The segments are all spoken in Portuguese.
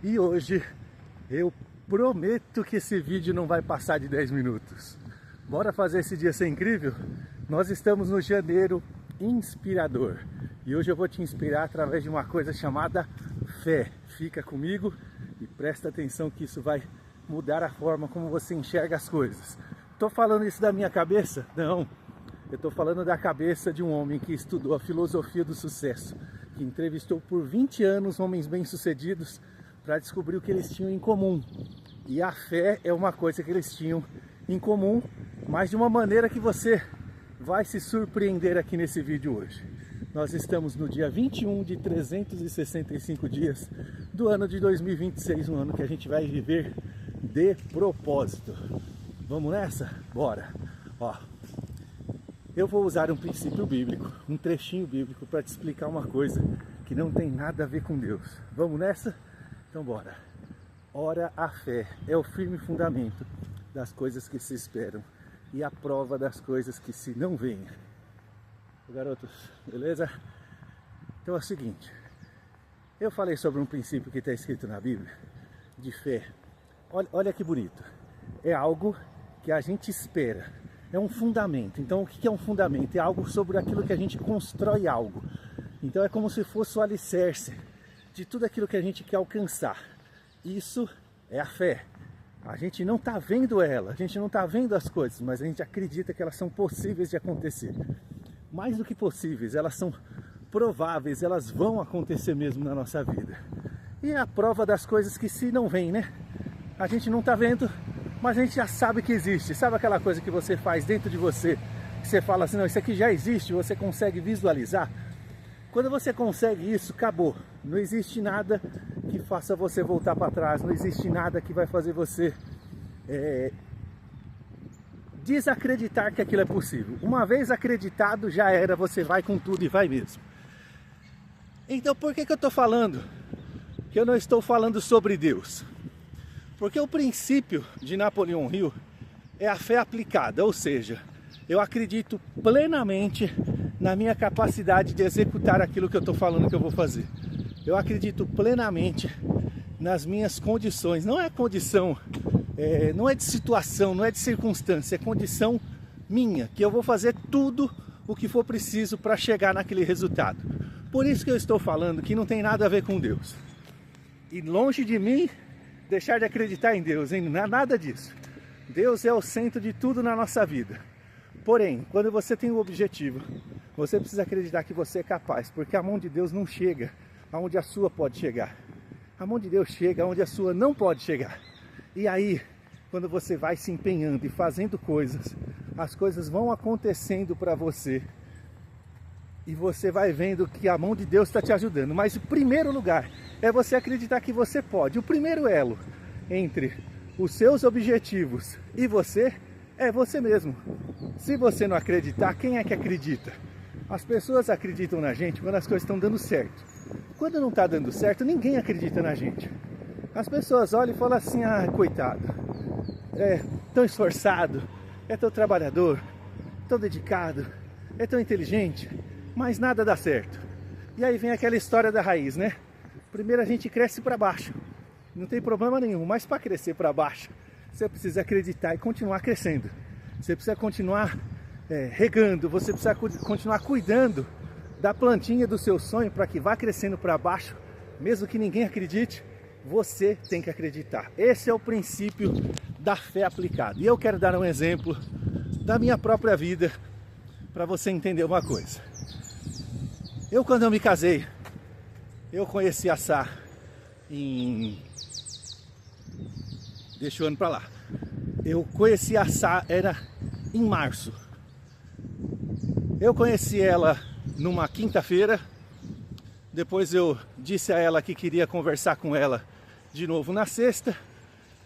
E hoje eu prometo que esse vídeo não vai passar de 10 minutos. Bora fazer esse dia ser incrível? Nós estamos no janeiro inspirador. E hoje eu vou te inspirar através de uma coisa chamada fé. Fica comigo e presta atenção que isso vai mudar a forma como você enxerga as coisas. Tô falando isso da minha cabeça? Não. Eu tô falando da cabeça de um homem que estudou a filosofia do sucesso, que entrevistou por 20 anos homens bem-sucedidos para descobrir o que eles tinham em comum. E a fé é uma coisa que eles tinham em comum, mas de uma maneira que você vai se surpreender aqui nesse vídeo hoje. Nós estamos no dia 21 de 365 dias do ano de 2026, um ano que a gente vai viver de propósito. Vamos nessa? Bora! Ó, eu vou usar um princípio bíblico, um trechinho bíblico para te explicar uma coisa que não tem nada a ver com Deus. Vamos nessa? Então bora! Ora, a fé é o firme fundamento das coisas que se esperam e a prova das coisas que se não veem. Garotos, beleza? Então é o seguinte, eu falei sobre um princípio que está escrito na Bíblia, de fé. Olha que bonito, é algo que a gente espera, é um fundamento. Então o que é um fundamento? É algo sobre aquilo que a gente constrói algo. Então é como se fosse o alicerce de tudo aquilo que a gente quer alcançar. Isso é a fé. A gente não está vendo ela, a gente não está vendo as coisas, mas a gente acredita que elas são possíveis de acontecer. Mais do que possíveis, elas são prováveis, elas vão acontecer mesmo na nossa vida. E é a prova das coisas que se não vem, né? A gente não está vendo, mas a gente já sabe que existe. Sabe aquela coisa que você faz dentro de você, que você fala assim, não, isso aqui já existe, você consegue visualizar? Quando você consegue isso, acabou. Não existe nada que faça você voltar para trás, não existe nada que vai fazer você desacreditar que aquilo é possível. Uma vez acreditado, já era, você vai com tudo e vai mesmo. Então por que eu estou falando que eu não estou falando sobre Deus? Porque o princípio de Napoleão Hill é a fé aplicada, ou seja, eu acredito plenamente na minha capacidade de executar aquilo que eu estou falando que eu vou fazer. Eu acredito plenamente nas minhas condições. Não é condição, não é de situação, não é de circunstância, é condição minha, que eu vou fazer tudo o que for preciso para chegar naquele resultado. Por isso que eu estou falando que não tem nada a ver com Deus. E longe de mim deixar de acreditar em Deus, hein? Não é nada disso. Deus é o centro de tudo na nossa vida. Porém, quando você tem um objetivo, você precisa acreditar que você é capaz, porque a mão de Deus não chega aonde a sua pode chegar. A mão de Deus chega aonde a sua não pode chegar. E aí, quando você vai se empenhando e fazendo coisas, as coisas vão acontecendo para você. E você vai vendo que a mão de Deus está te ajudando. Mas o primeiro lugar é você acreditar que você pode. O primeiro elo entre os seus objetivos e você é você mesmo. Se você não acreditar, quem é que acredita? As pessoas acreditam na gente quando as coisas estão dando certo. Quando não está dando certo, ninguém acredita na gente. As pessoas olham e falam assim, ah, coitado, é tão esforçado, é tão trabalhador, tão dedicado, é tão inteligente, mas nada dá certo. E aí vem aquela história da raiz, né? Primeiro a gente cresce para baixo, não tem problema nenhum, mas para crescer para baixo, você precisa acreditar e continuar crescendo. Você precisa continuar regando, você precisa continuar cuidando da plantinha do seu sonho para que vá crescendo para baixo, mesmo que ninguém acredite, você tem que acreditar. Esse é o princípio da fé aplicada. E eu quero dar um exemplo da minha própria vida para você entender uma coisa. Quando eu me casei, eu conheci a Sá deixa o ano para lá. Eu conheci a Sá, era em março. Eu conheci ela numa quinta-feira. Depois eu disse a ela que queria conversar com ela de novo na sexta.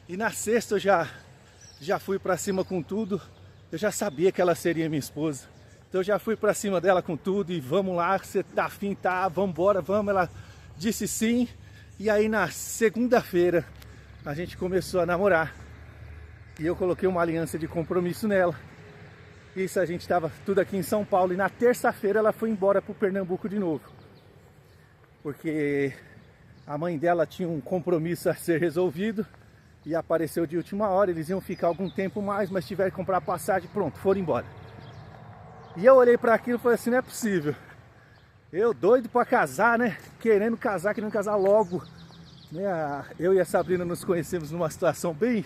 E na sexta eu já fui para cima com tudo. Eu já sabia que ela seria minha esposa. Então eu já fui para cima dela com tudo e vamos lá, você tá afim, tá, vamos embora, vamos. Ela disse sim. E aí na segunda-feira a gente começou a namorar. E eu coloquei uma aliança de compromisso nela. Isso, a gente estava tudo aqui em São Paulo. E na terça-feira ela foi embora para o Pernambuco de novo. Porque A mãe dela tinha um compromisso a ser resolvido e apareceu de última hora. Eles iam ficar algum tempo mais, mas tiveram que comprar passagem, pronto, foram embora. E eu olhei para aquilo e falei assim, não é possível. Eu doido para casar, né? Querendo casar logo. Né? Eu e a Sabrina nos conhecemos numa situação bem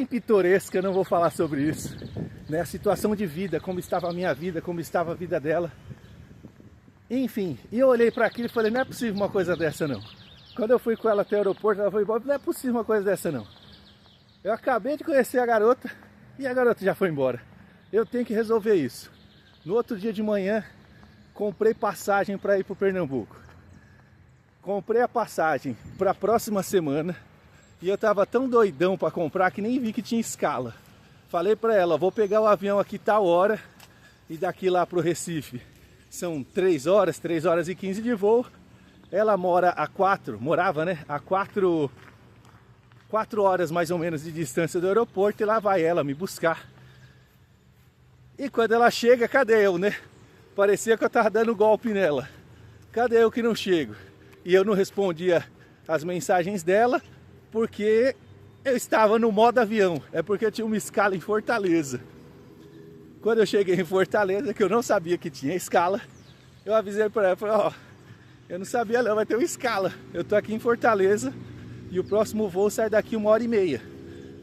pitoresca, não vou falar sobre isso. Né? A situação de vida, como estava a minha vida, como estava a vida dela. Enfim, e eu olhei para aquilo e falei, não é possível uma coisa dessa não. Quando eu fui com ela até o aeroporto, ela foi embora, não é possível uma coisa dessa não. Eu acabei de conhecer a garota e a garota já foi embora. Eu tenho que resolver isso. No outro dia de manhã, comprei passagem para ir para o Pernambuco. Comprei a passagem para a próxima semana e eu estava tão doidão para comprar que nem vi que tinha escala. Falei para ela, vou pegar o avião aqui tal hora e daqui lá para o Recife. São 3 horas e 15 de voo. Ela morava, né? A 4 horas mais ou menos de distância do aeroporto e lá vai ela me buscar. E quando ela chega, cadê eu, né? Parecia que eu tava dando golpe nela. Cadê eu que não chego? E eu não respondia as mensagens dela porque eu estava no modo avião. É porque eu tinha uma escala em Fortaleza. Quando eu cheguei em Fortaleza, que eu não sabia que tinha escala, eu avisei para ela, falei, ó, eu não sabia não, vai ter uma escala. Eu tô aqui em Fortaleza e o próximo voo sai daqui 1h30.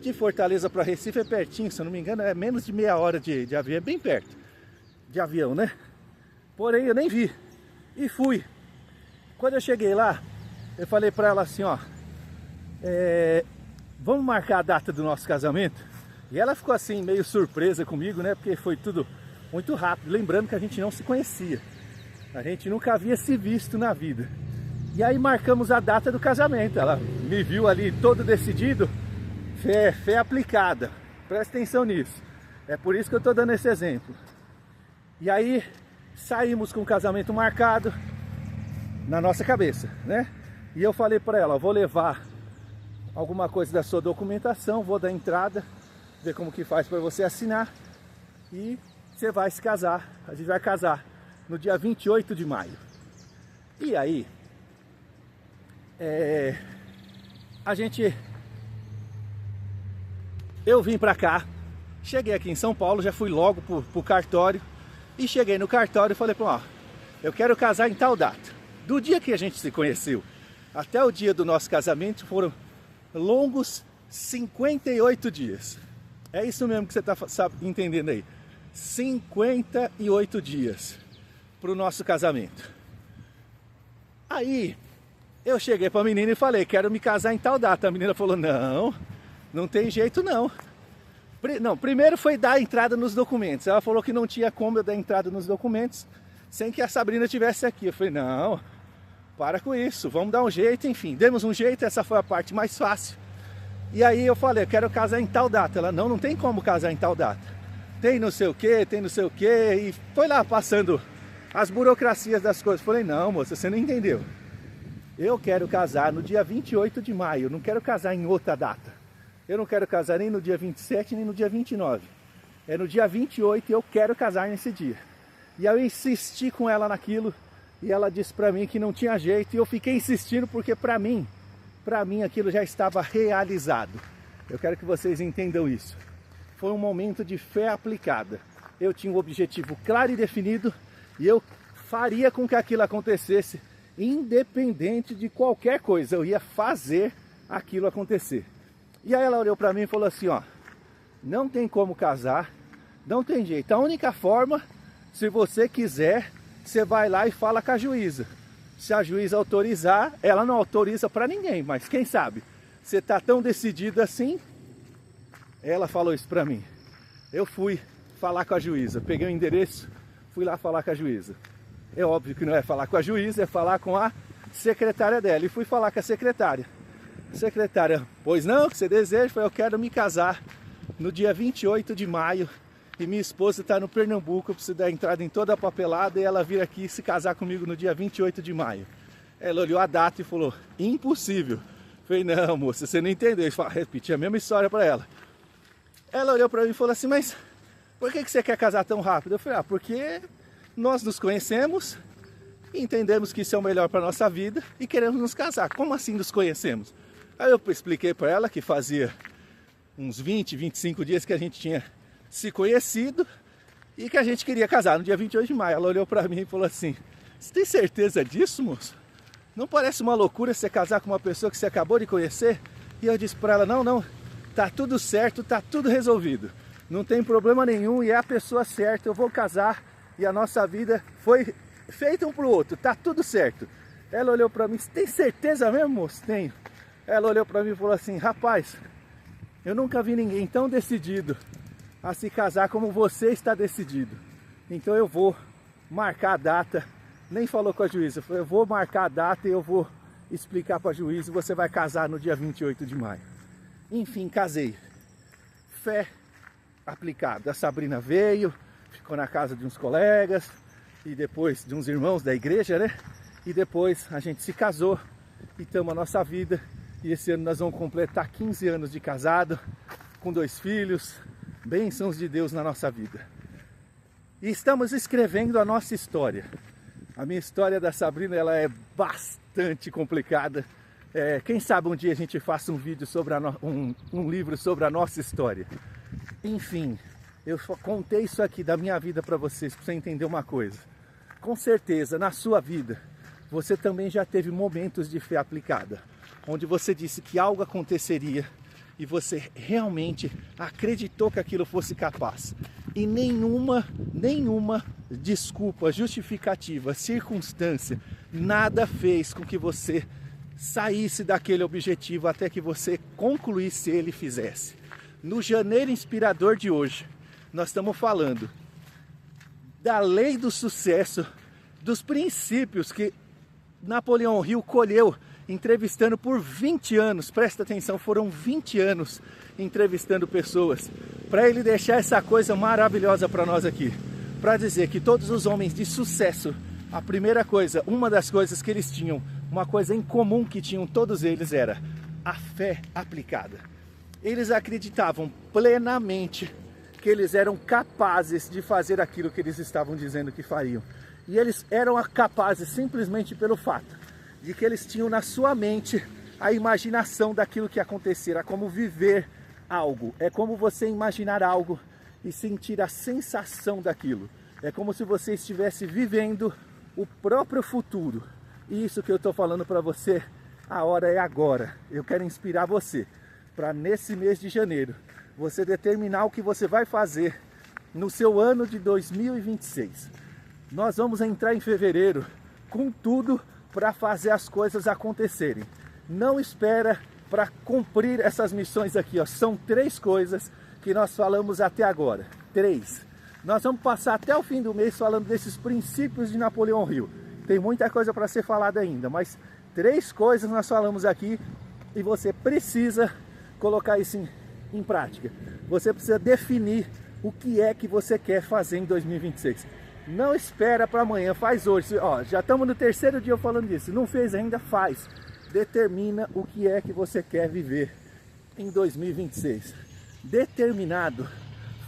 De Fortaleza para Recife é pertinho, se eu não me engano, é menos de meia hora de avião, é bem perto de avião, né? Porém, eu nem vi. E fui. Quando eu cheguei lá, eu falei para ela assim, ó, vamos marcar a data do nosso casamento? E ela ficou assim, meio surpresa comigo, né? Porque foi tudo muito rápido. Lembrando que a gente não se conhecia. A gente nunca havia se visto na vida. E aí marcamos a data do casamento. Ela me viu ali todo decidido. Fé aplicada. Presta atenção nisso. É por isso que eu estou dando esse exemplo. E aí saímos com o casamento marcado na nossa cabeça, né? E eu falei para ela, vou levar alguma coisa da sua documentação, vou dar entrada, ver como que faz para você assinar e você vai se casar. A gente vai casar no dia 28 de maio. E aí, eu vim pra cá, cheguei aqui em São Paulo, já fui logo pro cartório e cheguei no cartório e falei, ó, eu quero casar em tal data. Do dia que a gente se conheceu até o dia do nosso casamento foram longos 58 dias. É isso mesmo que você tá entendendo aí. 58 dias pro nosso casamento. Aí eu cheguei pra menina e falei, quero me casar em tal data. A menina falou, não tem jeito não. Não, primeiro foi dar entrada nos documentos. Ela falou que não tinha como eu dar entrada nos documentos sem que a Sabrina estivesse aqui. Eu falei, não, para com isso, vamos dar um jeito. Enfim, demos um jeito, essa foi a parte mais fácil. E aí eu falei, eu quero casar em tal data. Ela, não tem como casar em tal data. Tem não sei o que, E foi lá passando as burocracias das coisas. Eu falei, não moça, você não entendeu. Eu quero casar no dia 28 de maio, não quero casar em outra data. Eu não quero casar nem no dia 27, nem no dia 29. É no dia 28 e eu quero casar nesse dia. E eu insisti com ela naquilo e ela disse pra mim que não tinha jeito. E eu fiquei insistindo porque pra mim aquilo já estava realizado. Eu quero que vocês entendam isso. Foi um momento de fé aplicada. Eu tinha um objetivo claro e definido e eu faria com que aquilo acontecesse independente de qualquer coisa. Eu ia fazer aquilo acontecer. E aí ela olhou pra mim e falou assim, ó, não tem como casar, não tem jeito. A única forma, se você quiser, você vai lá e fala com a juíza. Se a juíza autorizar, ela não autoriza pra ninguém, mas quem sabe? Você tá tão decidido assim? Ela falou isso pra mim. Eu fui falar com a juíza, peguei o endereço, fui lá falar com a juíza. É óbvio que não é falar com a juíza, é falar com a secretária dela. E fui falar com a secretária. Secretária, pois não, o que você deseja? Foi, eu quero me casar no dia 28 de maio e minha esposa está no Pernambuco, eu preciso dar entrada em toda a papelada e ela vir aqui se casar comigo no dia 28 de maio. Ela olhou a data e falou, impossível. Eu falei, não moça, você não entendeu. Eu repeti a mesma história para ela. Ela olhou para mim e falou assim, mas por que você quer casar tão rápido? Eu falei, porque nós nos conhecemos, e entendemos que isso é o melhor para a nossa vida e queremos nos casar. Como assim nos conhecemos? Aí eu expliquei para ela que fazia uns 20, 25 dias que a gente tinha se conhecido e que a gente queria casar no dia 28 de maio. Ela olhou para mim e falou assim: você tem certeza disso, moço? Não parece uma loucura você casar com uma pessoa que você acabou de conhecer? E eu disse para ela: não, tá tudo certo, tá tudo resolvido. Não tem problema nenhum e é a pessoa certa, eu vou casar e a nossa vida foi feita um pro outro, tá tudo certo. Ela olhou para mim: você tem certeza mesmo, moço? Tenho. Ela olhou para mim e falou assim: rapaz, eu nunca vi ninguém tão decidido a se casar como você está decidido. Então eu vou marcar a data. Nem falou com a juíza, falou: eu vou marcar a data e eu vou explicar para a juíza e você vai casar no dia 28 de maio. Enfim, casei. Fé aplicada. A Sabrina veio, ficou na casa de uns colegas e depois de uns irmãos da igreja, né? E depois a gente se casou e estamos a nossa vida. E esse ano nós vamos completar 15 anos de casado, com 2 filhos, bênçãos de Deus na nossa vida. E estamos escrevendo a nossa história. A minha história da Sabrina, ela é bastante complicada. Quem sabe um dia a gente faça um vídeo sobre um livro sobre a nossa história. Enfim, eu só contei isso aqui da minha vida para vocês, para você entender uma coisa. Com certeza, na sua vida, você também já teve momentos de fé aplicada, onde você disse que algo aconteceria e você realmente acreditou que aquilo fosse capaz. E nenhuma desculpa, justificativa, circunstância, nada fez com que você saísse daquele objetivo até que você concluísse ele e fizesse. No Janeiro Inspirador de hoje, nós estamos falando da lei do sucesso, dos princípios que Napoleão Hill colheu entrevistando por 20 anos, presta atenção, foram 20 anos entrevistando pessoas, para ele deixar essa coisa maravilhosa para nós aqui, para dizer que todos os homens de sucesso, a primeira coisa, uma das coisas que eles tinham, uma coisa em comum que tinham todos eles era a fé aplicada. Eles acreditavam plenamente que eles eram capazes de fazer aquilo que eles estavam dizendo que fariam. E eles eram capazes simplesmente pelo fato de que eles tinham na sua mente a imaginação daquilo que acontecerá, é como viver algo, é como você imaginar algo e sentir a sensação daquilo. É como se você estivesse vivendo o próprio futuro. E isso que eu estou falando para você, a hora é agora. Eu quero inspirar você para nesse mês de janeiro, você determinar o que você vai fazer no seu ano de 2026. Nós vamos entrar em fevereiro com tudo para fazer as coisas acontecerem. Não espera para cumprir essas missões aqui, ó. São 3 coisas que nós falamos até agora. 3. Nós vamos passar até o fim do mês falando desses princípios de Napoleão Hill. Tem muita coisa para ser falada ainda, mas 3 coisas nós falamos aqui e você precisa colocar isso em prática. Você precisa definir o que é que você quer fazer em 2026. Não espera para amanhã, faz hoje. Ó, já estamos no 3º dia falando disso. Não fez ainda, faz. Determina o que é que você quer viver em 2026. Determinado,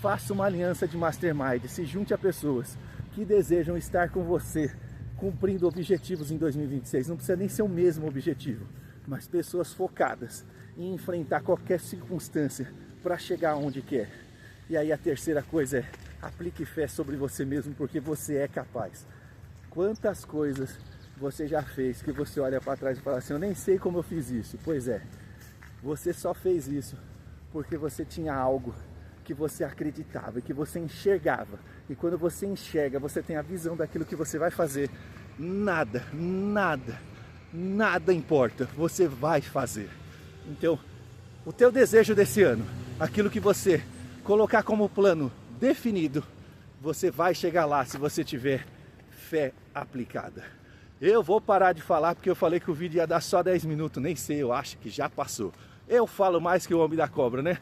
faça uma aliança de mastermind. Se junte a pessoas que desejam estar com você, cumprindo objetivos em 2026. Não precisa nem ser o mesmo objetivo, mas pessoas focadas em enfrentar qualquer circunstância para chegar onde quer. E aí a terceira coisa é: aplique fé sobre você mesmo, porque você é capaz. Quantas coisas você já fez que você olha para trás e fala assim: eu nem sei como eu fiz isso. Pois é, você só fez isso porque você tinha algo que você acreditava e que você enxergava. E quando você enxerga, você tem a visão daquilo que você vai fazer. Nada importa, você vai fazer. Então, o teu desejo desse ano, aquilo que você colocar como plano definido, você vai chegar lá se você tiver fé aplicada. Eu vou parar de falar porque eu falei que o vídeo ia dar só 10 minutos, nem sei, eu acho que já passou. Eu falo mais que o homem da cobra, né?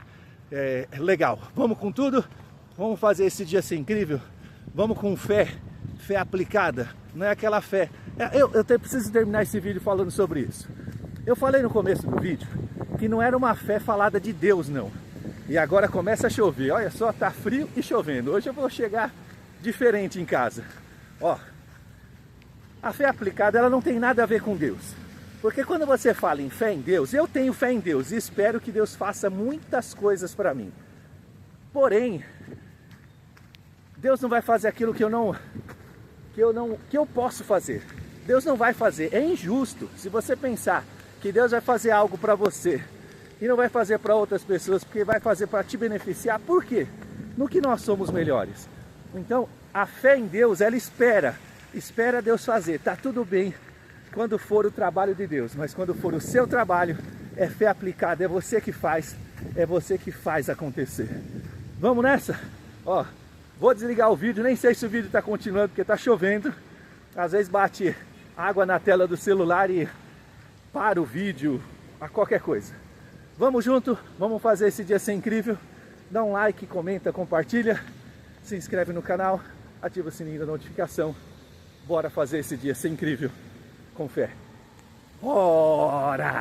Legal, vamos com tudo? Vamos fazer esse dia ser incrível? Vamos com fé aplicada, não é aquela fé. Eu preciso terminar esse vídeo falando sobre isso. Eu falei no começo do vídeo que não era uma fé falada de Deus, não. E agora começa a chover, olha só, tá frio e chovendo. Hoje eu vou chegar diferente em casa. Ó, A fé aplicada, ela não tem nada a ver com Deus. Porque quando você fala em fé em Deus, eu tenho fé em Deus e espero que Deus faça muitas coisas para mim. Porém, Deus não vai fazer aquilo que eu posso fazer. Deus não vai fazer. É injusto se você pensar que Deus vai fazer algo para você e não vai fazer para outras pessoas, porque vai fazer para te beneficiar. Por quê? No que nós somos melhores. Então, a fé em Deus, ela espera Deus fazer. Tá tudo bem quando for o trabalho de Deus, mas quando for o seu trabalho, é fé aplicada, é você que faz acontecer. Vamos nessa? Ó, vou desligar o vídeo, nem sei se o vídeo está continuando porque está chovendo. Às vezes bate água na tela do celular e para o vídeo, a qualquer coisa. Vamos junto, vamos fazer esse dia ser incrível. Dá um like, comenta, compartilha, se inscreve no canal, ativa o sininho da notificação. Bora fazer esse dia ser incrível com fé. Bora!